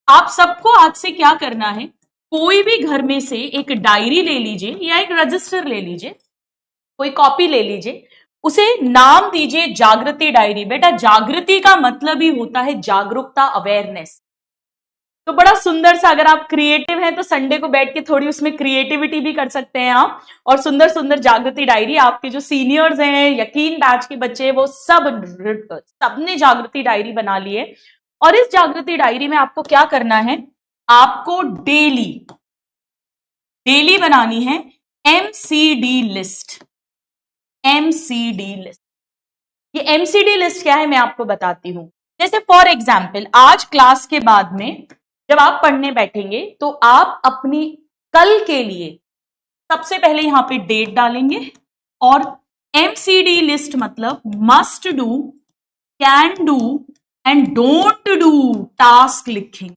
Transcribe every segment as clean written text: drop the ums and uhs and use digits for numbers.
आप सबको आज से क्या करना है, कोई भी घर में से एक डायरी ले लीजिए या एक रजिस्टर ले लीजिए, कोई कॉपी ले लीजिए, उसे नाम दीजिए जागृति डायरी। बेटा जागृति का मतलब ही होता है जागरूकता, अवेयरनेस। तो बड़ा सुंदर सा, अगर आप क्रिएटिव हैं तो संडे को बैठ के थोड़ी उसमें क्रिएटिविटी भी कर सकते हैं आप, और सुंदर सुंदर जागृति डायरी। आपके जो सीनियर्स हैं, यकीन बैच के बच्चे, वो सबने जागृति डायरी बना ली है। और इस जागृति डायरी में आपको क्या करना है, आपको डेली बनानी है एमसीडी लिस्ट। एमसीडी लिस्ट, ये एमसीडी लिस्ट क्या है मैं आपको बताती हूं। जैसे फॉर एग्जाम्पल, आज क्लास के बाद में जब आप पढ़ने बैठेंगे तो आप अपनी कल के लिए सबसे पहले यहां पे डेट डालेंगे, और एमसीडी लिस्ट मतलब must do, can do and don't do task लिखेंगे।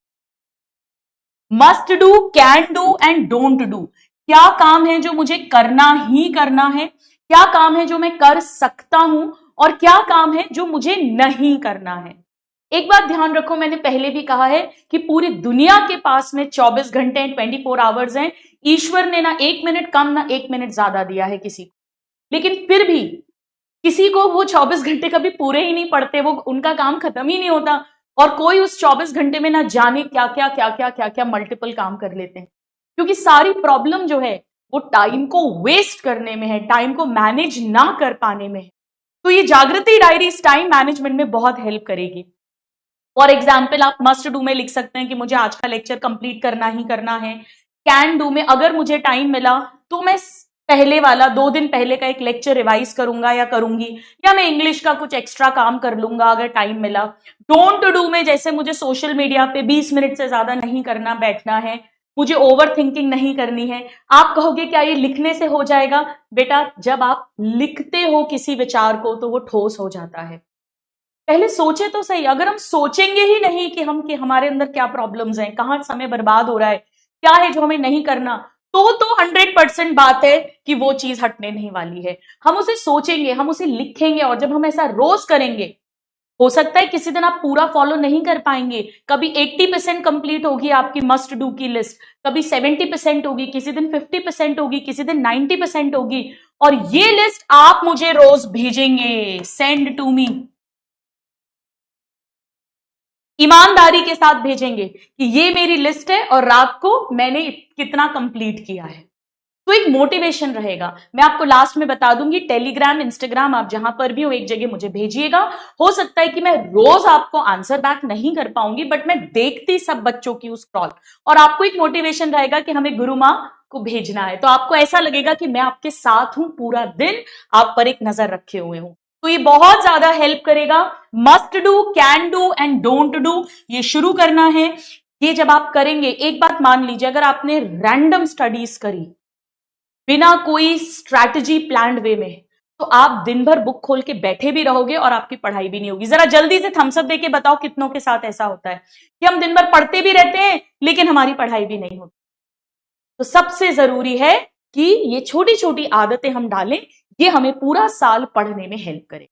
Must do, can do and don't do, क्या काम है जो मुझे करना ही करना है, क्या काम है जो मैं कर सकता हूं, और क्या काम है जो मुझे नहीं करना है। एक बात ध्यान रखो, मैंने पहले भी कहा है कि पूरी दुनिया के पास में 24 घंटे 24 आवर्स हैं। ईश्वर ने ना 1 मिनट कम ना 1 मिनट ज्यादा दिया है किसी को, लेकिन फिर भी किसी को वो 24 घंटे कभी पूरे ही नहीं पड़ते, वो उनका काम खत्म ही नहीं होता, और कोई उस 24 घंटे में ना जाने क्या क्या मल्टीपल काम कर लेते हैं। क्योंकि सारी प्रॉब्लम जो है वो टाइम को वेस्ट करने में है, टाइम को मैनेज ना कर पाने में है। तो ये जागृति डायरी इस टाइम मैनेजमेंट में बहुत हेल्प करेगी। फॉर एग्जाम्पल, आप मस्ट डू में लिख सकते हैं कि मुझे आज का लेक्चर कंप्लीट करना ही करना है। कैन डू में अगर मुझे टाइम मिला तो मैं पहले वाला 2 दिन पहले का एक लेक्चर रिवाइज करूंगा या करूंगी, या मैं इंग्लिश का कुछ एक्स्ट्रा काम कर लूंगा अगर टाइम मिला। डोंट डू में जैसे मुझे सोशल मीडिया पे 20 मिनट से ज्यादा नहीं करना बैठना है, मुझे ओवर थिंकिंग नहीं करनी है। आप कहोगे क्या ये लिखने से हो जाएगा? बेटा जब आप लिखते हो किसी विचार को तो वो ठोस हो जाता है। पहले सोचे तो सही, अगर हम सोचेंगे ही नहीं कि हमारे अंदर क्या प्रॉब्लम्स हैं, कहां समय बर्बाद हो रहा है, क्या है जो हमें नहीं करना, तो 100% बात है कि वो चीज हटने नहीं वाली है। हम उसे सोचेंगे, हम उसे लिखेंगे, और जब हम ऐसा रोज करेंगे, हो सकता है किसी दिन आप पूरा फॉलो नहीं कर पाएंगे, कभी 80% कंप्लीट होगी आपकी मस्ट डू की लिस्ट, कभी 70% होगी, किसी दिन 50% होगी, किसी दिन 90% होगी, और ये लिस्ट आप मुझे रोज भेजेंगे, सेंड टू मी, ईमानदारी के साथ भेजेंगे कि ये मेरी लिस्ट है और रात को मैंने कितना कंप्लीट किया है। तो एक मोटिवेशन रहेगा। मैं आपको लास्ट में बता दूंगी, टेलीग्राम, इंस्टाग्राम, आप जहां पर भी हो एक जगह मुझे भेजिएगा। हो सकता है कि मैं रोज आपको आंसर बैक नहीं कर पाऊंगी, बट मैं देखती सब बच्चों की उस कॉल, और आपको एक मोटिवेशन रहेगा कि हमें गुरु माँ को भेजना है। तो आपको ऐसा लगेगा कि मैं आपके साथ हूं, पूरा दिन आप पर एक नजर रखे हुए हूं। तो ये बहुत ज्यादा हेल्प करेगा। Must do, can do and don't do, ये शुरू करना है। ये जब आप करेंगे, एक बात मान लीजिए, अगर आपने रैंडम स्टडीज करी बिना कोई स्ट्रैटेजी प्लान्ड वे में, तो आप दिन भर बुक खोल के बैठे भी रहोगे और आपकी पढ़ाई भी नहीं होगी। जरा जल्दी से थम्स अप देके बताओ कितनों के साथ ऐसा होता है कि हम दिन भर पढ़ते भी रहते हैं लेकिन हमारी पढ़ाई भी नहीं होती। तो सबसे जरूरी है कि ये छोटी छोटी आदतें हम डालें, ये हमें पूरा साल पढ़ने में हेल्प करे।